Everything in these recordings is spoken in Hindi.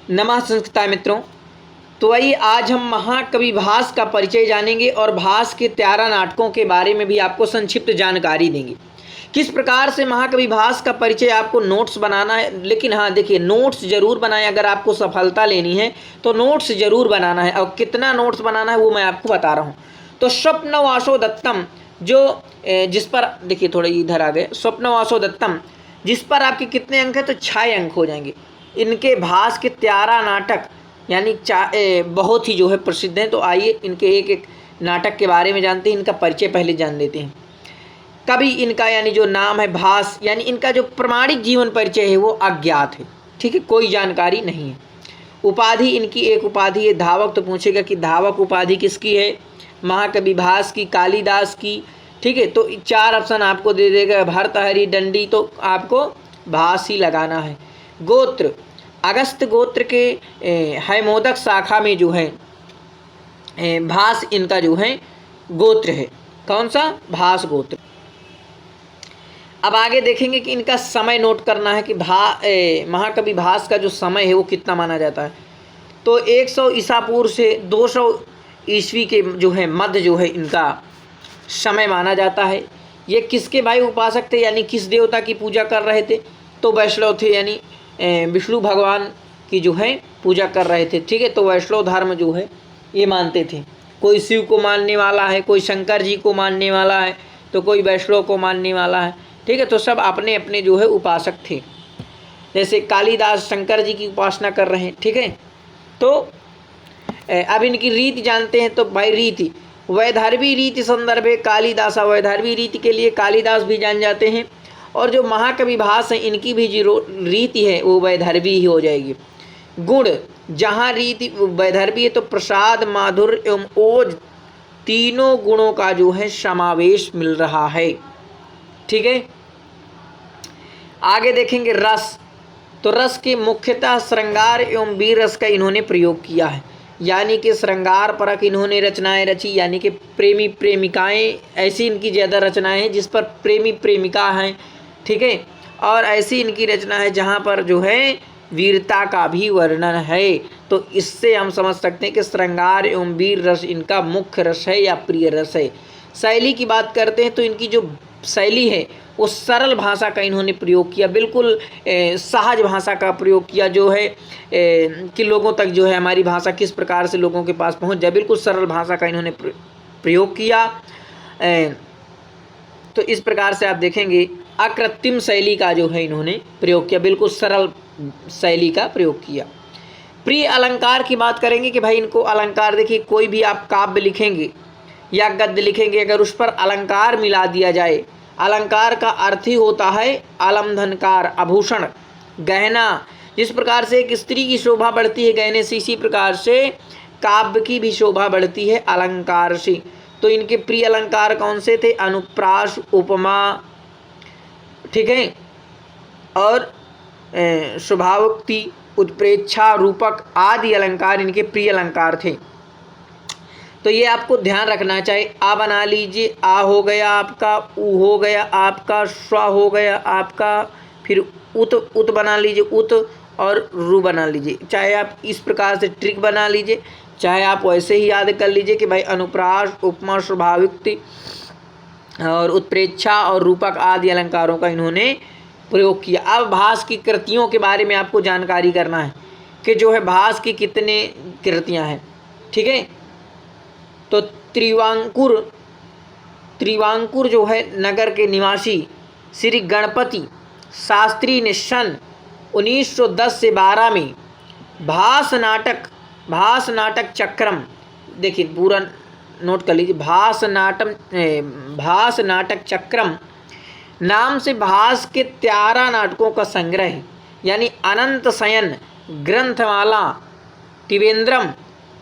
नमः संस्कृताय मित्रों। तो वही आज हम महाकवि भास का परिचय जानेंगे और भास के 13 नाटकों के बारे में भी आपको संक्षिप्त जानकारी देंगे। किस प्रकार से महाकवि भास का परिचय आपको नोट्स बनाना है, लेकिन हाँ देखिए नोट्स जरूर बनाएं। अगर आपको सफलता लेनी है तो नोट्स जरूर बनाना है, और कितना नोट्स बनाना है वो मैं आपको बता रहा हूँ। तो स्वप्नवासो दत्तम जो जिस पर देखिए थोड़े इधर आ गए, स्वप्नवासो दत्तम जिस पर आपके कितने अंक हैं तो 6 अंक हो जाएंगे। इनके भास के 13 नाटक यानी बहुत ही जो है प्रसिद्ध हैं। तो आइए इनके एक एक नाटक के बारे में जानते हैं, इनका परिचय पहले जान लेते हैं। कवि इनका यानी जो नाम है भास, यानी इनका जो प्रमाणिक जीवन परिचय है वो अज्ञात है, ठीक है, कोई जानकारी नहीं है। उपाधि इनकी एक उपाधि है धावक। तो पूछेगा कि धावक उपाधि किसकी है? महाकवि भास की, कालिदास की, ठीक है। तो 4 ऑप्शन आपको दे देगा, भर्तहरि, दंडी, तो आपको भास ही लगाना है। गोत्र अगस्त गोत्र के हैमोदक शाखा में जो है भास इनका जो है गोत्र है। कौन सा? भास गोत्र। अब आगे देखेंगे कि इनका समय नोट करना है कि महाकवि भास का जो समय है वो कितना माना जाता है। तो 100 ईसा पूर्व से 200 ईस्वी के जो है मध्य जो है इनका समय माना जाता है। ये किसके भाई उपासक थे, यानी किस देवता की पूजा कर रहे थे? तो वैष्णव थे, यानी विष्णु भगवान की जो है पूजा कर रहे थे, ठीक है। तो वैष्णव धर्म जो है ये मानते थे। कोई शिव को मानने वाला है, कोई शंकर जी को मानने वाला है, तो कोई वैष्णव को मानने वाला है, ठीक है। तो सब अपने अपने जो है उपासक थे। जैसे कालिदास शंकर जी की उपासना कर रहे हैं, ठीक है। तो अब इनकी रीति जानते हैं। तो भाई रीति वैदर्भी रीति संदर्भे कालिदास, वैदर्भी रीति के लिए कालिदास भी जान जाते हैं। और जो महाकवि भास है इनकी भी जो रीति है वो वैदर्भी ही हो जाएगी। गुण जहाँ रीति वैदर्भी है तो प्रसाद, माधुर्य एवं ओज तीनों गुणों का जो है समावेश मिल रहा है, ठीक है। आगे देखेंगे रस। तो रस के मुख्यतः श्रृंगार एवं वीर रस का इन्होंने प्रयोग किया है, यानी कि श्रृंगार परक इन्होंने रचनाएं रची, यानी कि प्रेमी प्रेमिकाएं, ऐसी इनकी ज़्यादा रचनाएं हैं जिस पर प्रेमी प्रेमिका हैं, ठीक है। और ऐसी इनकी रचना है जहाँ पर जो है वीरता का भी वर्णन है। तो इससे हम समझ सकते हैं कि श्रृंगार एवं वीर रस इनका मुख्य रस है या प्रिय रस है। शैली की बात करते हैं तो इनकी जो शैली है वो सरल भाषा का इन्होंने प्रयोग किया, बिल्कुल सहज भाषा का प्रयोग किया, जो है कि लोगों तक जो है हमारी भाषा किस प्रकार से लोगों के पास पहुंच जाए, बिल्कुल सरल भाषा का इन्होंने प्रयोग किया। तो इस प्रकार से आप देखेंगे अकृत्रिम शैली का जो है इन्होंने प्रयोग किया, बिल्कुल सरल शैली का प्रयोग किया। प्रिय अलंकार की बात करेंगे कि भाई इनको अलंकार, देखिए कोई भी आप काव्य लिखेंगे या गद्य लिखेंगे, अगर उस पर अलंकार मिला दिया जाए, अलंकार का अर्थ ही होता है अलमधनकार, आभूषण, गहना। जिस प्रकार से एक स्त्री की शोभा बढ़ती है गहने से, इसी प्रकार से काव्य की भी शोभा बढ़ती है अलंकार से। तो इनके प्रिय अलंकार कौन से थे? अनुप्रास, उपमा, ठीक है, और स्वभावोक्ति, उत्प्रेक्षा, रूपक आदि अलंकार इनके प्रिय अलंकार थे। तो ये आपको ध्यान रखना चाहिए। आ बना लीजिए, आ हो गया आपका, ऊ हो गया आपका, स्व हो गया आपका, फिर उत बना लीजिए, उत, और रू बना लीजिए। चाहे आप इस प्रकार से ट्रिक बना लीजिए, चाहे आप वैसे ही याद कर लीजिए कि भाई अनुप्रास, उपमा, स्वाभाविक और उत्प्रेक्षा और रूपक आदि अलंकारों का इन्होंने प्रयोग किया। अब भास की कृतियों के बारे में आपको जानकारी करना है कि जो है भास की कितने कृतियां हैं, ठीक है। तो त्रिवांकुर जो है नगर के निवासी श्री गणपति शास्त्री ने सन 1910 से 12 में भास नाटक चक्रम, देखिए पूरा नोट कर लीजिए, भास नाटक चक्रम नाम से भास के 13 नाटकों का संग्रह है, यानी अनंत शयन ग्रंथमाला त्रिवेंद्रम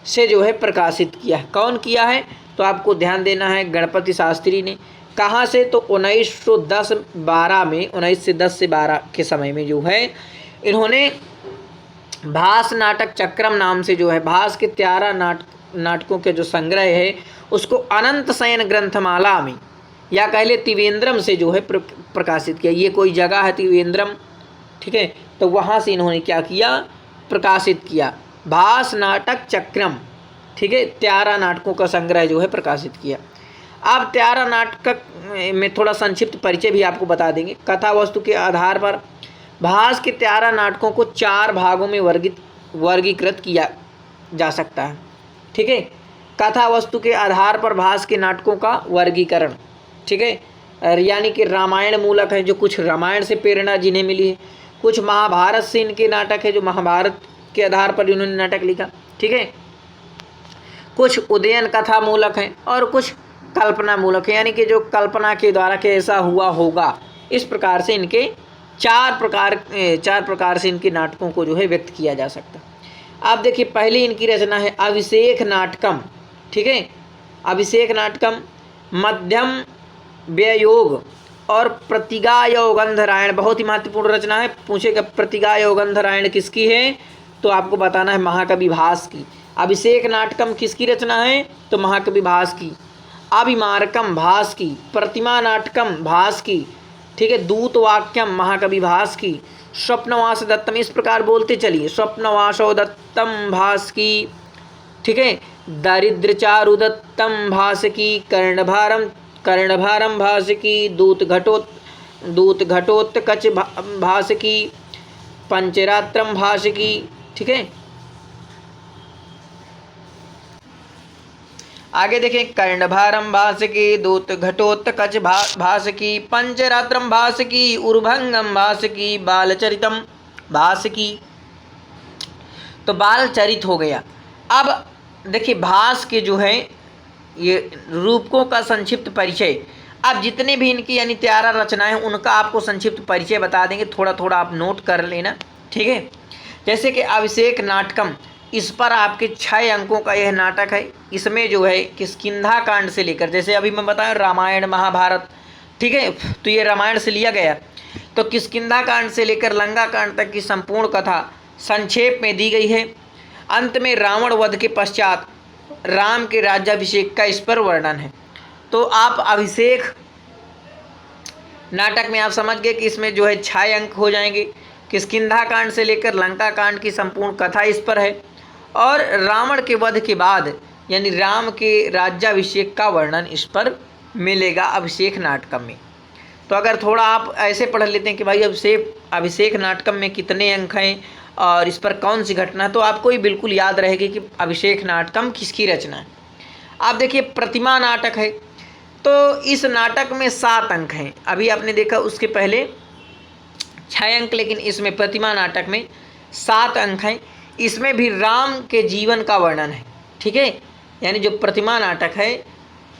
से जो है प्रकाशित किया है। कौन किया है? तो आपको ध्यान देना है, गणपति शास्त्री ने। कहाँ से? तो 1910-12 में, 19 से 10 से 12 के समय में जो है इन्होंने भास नाटक चक्रम नाम से जो है भास के 13 नाटकों के जो संग्रह है उसको अनंत शयन ग्रंथमाला में या कह ले त्रिवेंद्रम से जो है प्रकाशित किया। ये कोई जगह है त्रिवेंद्रम, ठीक है। तो वहाँ से इन्होंने क्या किया, प्रकाशित किया। भास नाटक चक्रम, ठीक है, 13 नाटकों का संग्रह जो है प्रकाशित किया। अब 13 नाटक में थोड़ा संक्षिप्त परिचय भी आपको बता देंगे। कथा वस्तु के आधार पर भास के 13 नाटकों को 4 भागों में वर्गीकृत किया जा सकता है, ठीक है। कथा वस्तु के आधार पर भास के नाटकों का वर्गीकरण, ठीक है, यानी कि रामायण मूलक है, जो कुछ रामायण से प्रेरणा जिन्हें मिली है, कुछ महाभारत से इनके नाटक है, जो महाभारत के आधार पर इन्होंने नाटक लिखा, ठीक है। कुछ उदयन कथा मूलक हैं और कुछ कल्पना मूलक है, यानी कि जो कल्पना के द्वारा कि ऐसा हुआ होगा। इस प्रकार से इनके चार प्रकार से इनके नाटकों को जो है व्यक्त किया जा सकता है। आप देखिए, पहली इनकी रचना है अभिषेक नाटकम, ठीक है। अभिषेक नाटकम मध्यम व्ययोग और प्रतिगा योगंधरायण, बहुत ही महत्वपूर्ण रचना है। पूछेगा प्रतिगा योगंधरायण किसकी है, तो आपको बताना है महाकवि भास की। अभिषेक नाटकम किसकी रचना है, तो महाकवि भास की। अभिमारकम भास की। प्रतिमा नाटकम भास की, ठीक है। दूत वाक्यम महाकवि भास की। स्वप्नवास दत्तम, इस प्रकार बोलते चलिए, स्वप्नवासो दत्तम भास की, ठीक है। दरिद्र चारु दत्तम भास की। कर्णभारम भास की। दूत घटोत्कच भास की। पंचरात्रम भास की, ठीक है। आगे देखें, कर्णभारम भास की, दूत घटोत्कच भास की, पंचरात्रम भास की, उर्भंगम भास की, बालचरितम भास की। तो बालचरित हो गया। अब देखिए, भास के जो है ये रूपकों का संक्षिप्त परिचय। अब जितने भी इनकी यानी 13 रचनाएं हैं उनका आपको संक्षिप्त परिचय बता देंगे, थोड़ा थोड़ा आप नोट कर लेना, ठीक है। जैसे कि अभिषेक नाटकम, इस पर आपके 6 अंकों का यह नाटक है। इसमें जो है किष्किंधा कांड से लेकर, जैसे अभी मैं बताया रामायण महाभारत, ठीक है, तो ये रामायण से लिया गया। तो किष्किंधा कांड से लेकर लंका कांड तक की संपूर्ण कथा संक्षेप में दी गई है। अंत में रावण वध के पश्चात राम के राज्याभिषेक का इस पर वर्णन है। तो आप अभिषेक नाटक में आप समझ गए कि इसमें जो है 6 अंक हो जाएंगे। किष्किंधा कांड से लेकर लंका कांड की संपूर्ण कथा इस पर है, और रावण के वध के बाद यानी राम के राज्याभिषेक का वर्णन इस पर मिलेगा अभिषेक नाटकम में। तो अगर थोड़ा आप ऐसे पढ़ लेते हैं कि भाई अभिषेक नाटकम में कितने अंक हैं और इस पर कौन सी घटना है, तो आपको ही बिल्कुल याद रहेगी कि अभिषेक नाटकम किसकी रचना है। आप देखिए, प्रतिमा नाटक है, तो इस नाटक में 7 अंक हैं। अभी आपने देखा उसके पहले 6 अंक, लेकिन इसमें प्रतिमा नाटक में 7 अंक हैं। इसमें भी राम के जीवन का वर्णन है, ठीक है। यानी जो प्रतिमा नाटक है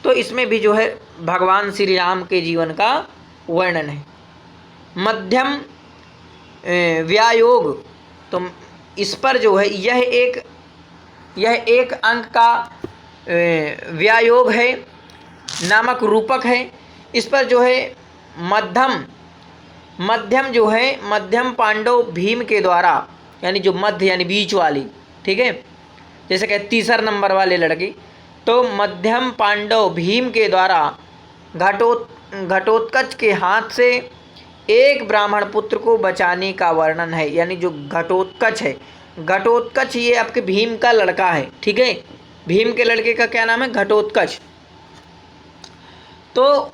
तो इसमें भी जो है भगवान श्री राम के जीवन का वर्णन है। मध्यम व्यायोग, तो इस पर जो है यह एक अंक का व्यायोग है नामक रूपक है। इस पर जो है मध्यम जो है मध्यम पांडव भीम के द्वारा, यानी जो मध्य यानी बीच वाली, ठीक है, जैसे कि 3 नंबर वाले लड़के, तो मध्यम पांडव भीम के द्वारा घटोत्कच के हाथ से एक ब्राह्मण पुत्र को बचाने का वर्णन है। यानी जो घटोत्कच है, घटोत्कच ये आपके भीम का लड़का है, ठीक है। भीम के लड़के का क्या नाम है, घटोत्कच। तो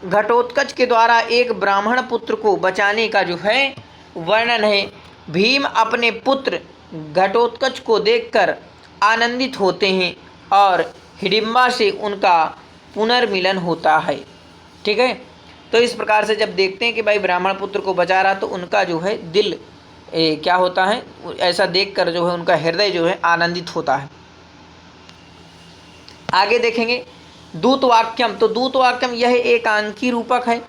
घटोत्कच के द्वारा एक ब्राह्मण पुत्र को बचाने का जो है वर्णन है। भीम अपने पुत्र घटोत्कच को देखकर आनंदित होते हैं और हिडिंबा से उनका पुनर्मिलन होता है, ठीक है। तो इस प्रकार से जब देखते हैं कि भाई ब्राह्मण पुत्र को बचा रहा, तो उनका जो है दिल क्या होता है, ऐसा देखकर जो है उनका हृदय जो है आनंदित होता है। आगे देखेंगे दूत वाक्यम, तो दूत वाक्यम यह एक अंकी रूपक है।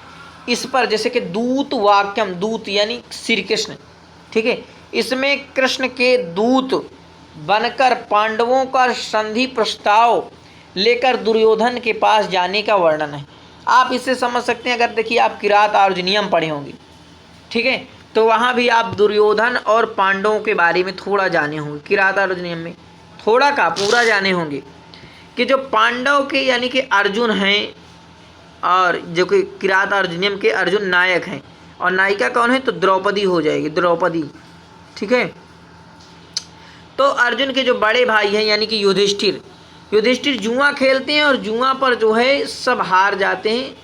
इस पर जैसे कि दूत वाक्यम, दूत यानी श्री कृष्ण, ठीक है, इसमें कृष्ण के दूत बनकर पांडवों का संधि प्रस्ताव लेकर दुर्योधन के पास जाने का वर्णन है। आप इससे समझ सकते हैं, अगर देखिए आप किरात अर्जुनियम पढ़े होंगे, ठीक है, तो वहाँ भी आप दुर्योधन और पांडवों के बारे में थोड़ा जाने होंगे। किरात अर्जुनियम में थोड़ा का पूरा जाने होंगे कि जो पांडव के यानी कि अर्जुन हैं, और जो कि किरात अर्जुनियम के अर्जुन नायक हैं, और नायिका कौन है, तो द्रौपदी हो जाएगी, द्रौपदी, ठीक है। तो अर्जुन के जो बड़े भाई हैं यानी कि युधिष्ठिर जुआ खेलते हैं और जुआ पर जो है सब हार जाते हैं।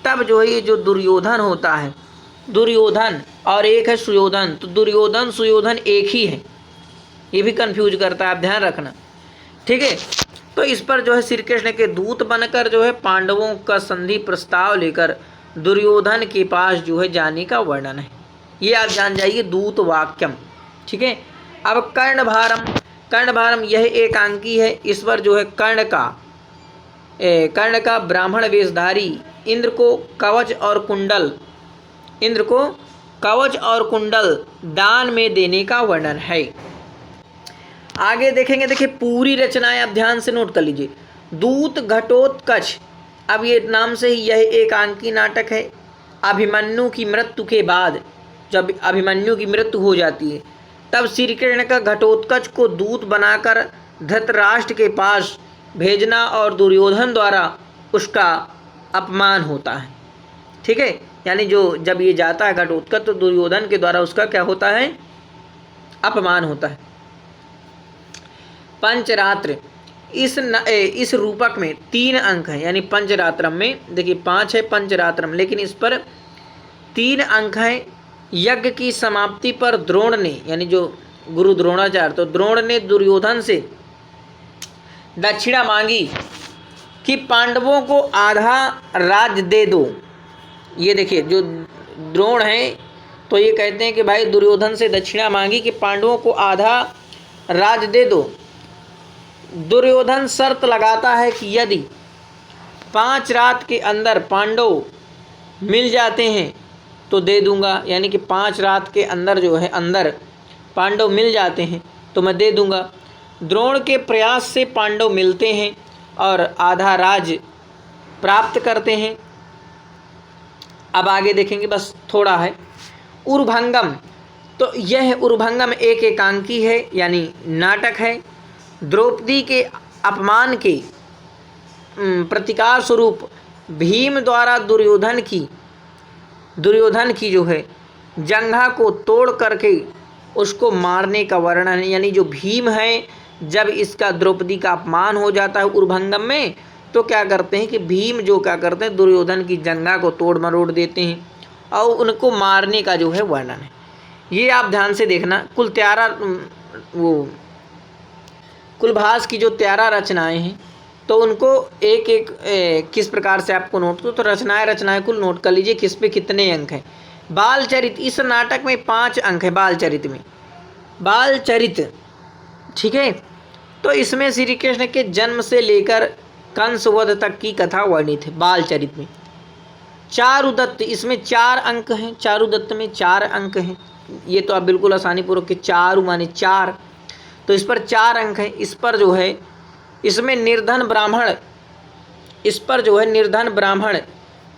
तब जो है ये जो दुर्योधन होता है, दुर्योधन और एक है सुयोधन, तो दुर्योधन सुयोधन एक ही है, ये भी कंफ्यूज करता है, आप ध्यान रखना, ठीक है। तो इस पर जो है श्री कृष्ण के दूत बनकर जो है पांडवों का संधि प्रस्ताव लेकर दुर्योधन के पास जो है जाने का वर्णन है। ये आप जान जाइए दूत वाक्यम, ठीक है। अब कर्णभारम यह एक अंकी है। इस पर जो है कर्ण का ब्राह्मण वेशधारी इंद्र को कवच और कुंडल दान में देने का वर्णन है। आगे देखेंगे, देखिए पूरी रचनाएं आप ध्यान से नोट कर लीजिए। दूत घटोत्कच, अब ये नाम से ही यह एक अंकी नाटक है। अभिमन्यु की मृत्यु के बाद, जब अभिमन्यु की मृत्यु हो जाती है, तब श्री कृष्ण का घटोत्कच को दूत बनाकर धृतराष्ट्र के पास भेजना और दुर्योधन द्वारा उसका अपमान होता है, ठीक है। यानी जो जब ये जाता है घटोत्कच तो दुर्योधन के द्वारा उसका क्या होता है, अपमान होता है। पंचरात्र, इस रूपक में 3 अंक हैं, यानी पंचरात्रम में देखिए 5 है पंचरात्रम, लेकिन इस पर 3 अंक हैं। यज्ञ की समाप्ति पर द्रोण ने, यानी जो गुरु द्रोणाचार्य, तो द्रोण ने दुर्योधन से दक्षिणा मांगी कि पांडवों को आधा राज्य दे दो। ये देखिए जो द्रोण हैं तो ये कहते हैं कि भाई दुर्योधन से दक्षिणा मांगी कि पांडवों को आधा राज्य दे दो। दुर्योधन शर्त लगाता है कि यदि 5 रात के अंदर पांडव मिल जाते हैं तो दे दूंगा, यानी कि 5 रात के अंदर जो है अंदर पांडव मिल जाते हैं तो मैं दे दूंगा। द्रोण के प्रयास से पांडव मिलते हैं और आधा राज्य प्राप्त करते हैं। अब आगे देखेंगे, बस थोड़ा है। उर्भंगम, तो यह उर्भंगम एक एकांकी है, यानी नाटक है। द्रौपदी के अपमान के प्रतिकार स्वरूप भीम द्वारा दुर्योधन की जो है जंघा को तोड़ करके उसको मारने का वर्णन है। यानी जो भीम है, जब इसका द्रौपदी का अपमान हो जाता है उर्भंगम में, तो क्या करते हैं कि भीम जो क्या करते हैं दुर्योधन की जंघा को तोड़ मरोड़ देते हैं और उनको मारने का जो है वर्णन है। ये आप ध्यान से देखना। कुलभास की जो 13 रचनाएं हैं तो उनको एक किस प्रकार से आपको नोट तो रचनाएं कुल नोट कर लीजिए, किस पे कितने अंक हैं। बालचरित, इस नाटक में 5 अंक है बालचरित, ठीक है। तो इसमें श्री कृष्ण के जन्म से लेकर कंसवध तक की कथा वर्णित है बालचरित में। चारुदत्त, इसमें 4 अंक हैं, चारुदत्त में 4 अंक हैं। ये तो आप बिल्कुल आसानी पूर्वक के चारु माने 4, तो इस पर 4 अंक हैं। इस पर जो है इसमें निर्धन ब्राह्मण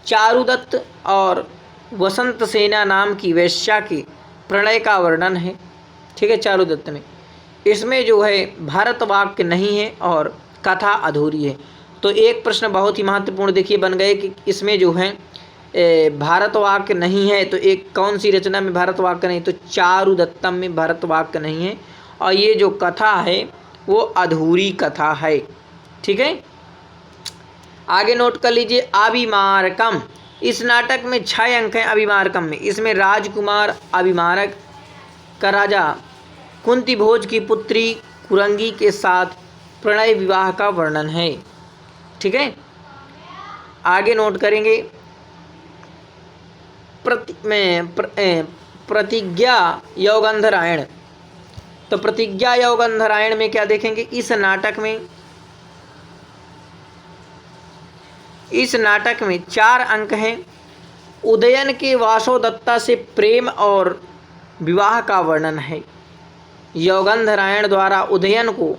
चारुदत्त और वसंत सेना नाम की वैश्या के प्रणय का वर्णन है, ठीक है। चारुदत्त में इसमें जो है भारत वाक्य नहीं है और कथा अधूरी है। तो एक प्रश्न बहुत ही महत्वपूर्ण देखिए बन गए कि इसमें जो है भारत वाक्य नहीं है, तो एक कौन सी रचना में भारत वाक्य नहीं, तो चारुदत्तम में भारत वाक्य नहीं है और ये जो कथा है वो अधूरी कथा है, ठीक है। आगे नोट कर लीजिए। अभिमारकम, इस नाटक में 6 अंक हैं अभिमारकम में। इसमें राजकुमार अभिमारक का राजा कुंती भोज की पुत्री कुरंगी के साथ प्रणय विवाह का वर्णन है, ठीक है। आगे नोट करेंगे प्रतिज्ञा यौगंधरायण। तो प्रतिज्ञा यौगंधरायण में क्या देखेंगे, इस नाटक में 4 अंक हैं। उदयन के वासोदत्ता से प्रेम और विवाह का वर्णन है। यौगंधरायण द्वारा उदयन को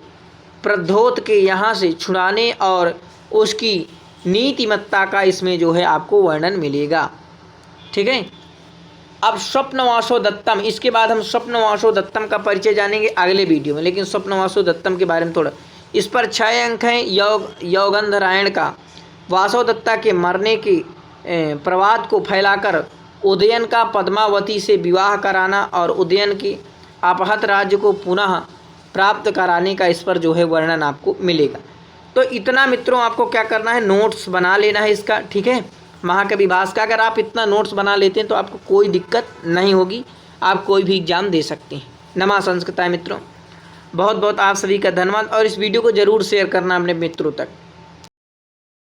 प्रद्योत के यहाँ से छुड़ाने और उसकी नीतिमत्ता का इसमें जो है आपको वर्णन मिलेगा, ठीक है। अब स्वप्नवासो दत्तम, इसके बाद हम स्वप्नवासो दत्तम का परिचय जानेंगे अगले वीडियो में, लेकिन स्वप्नवासो दत्तम के बारे में थोड़ा। इस पर 6 अंक हैं। यौगंधरायण का वासोदत्ता के मरने के प्रवाद को फैलाकर उदयन का पद्मावती से विवाह कराना और उदयन के अपहत राज्य को पुनः प्राप्त कराने का इस पर जो है वर्णन आपको मिलेगा। तो इतना मित्रों आपको क्या करना है, नोट्स बना लेना है इसका, ठीक है। महाकवि भास का अगर आप इतना नोट्स बना लेते हैं तो आपको कोई दिक्कत नहीं होगी, आप कोई भी एग्जाम दे सकते हैं। नमा संस्कृताय मित्रों, बहुत बहुत आप सभी का धन्यवाद और इस वीडियो को ज़रूर शेयर करना अपने मित्रों तक।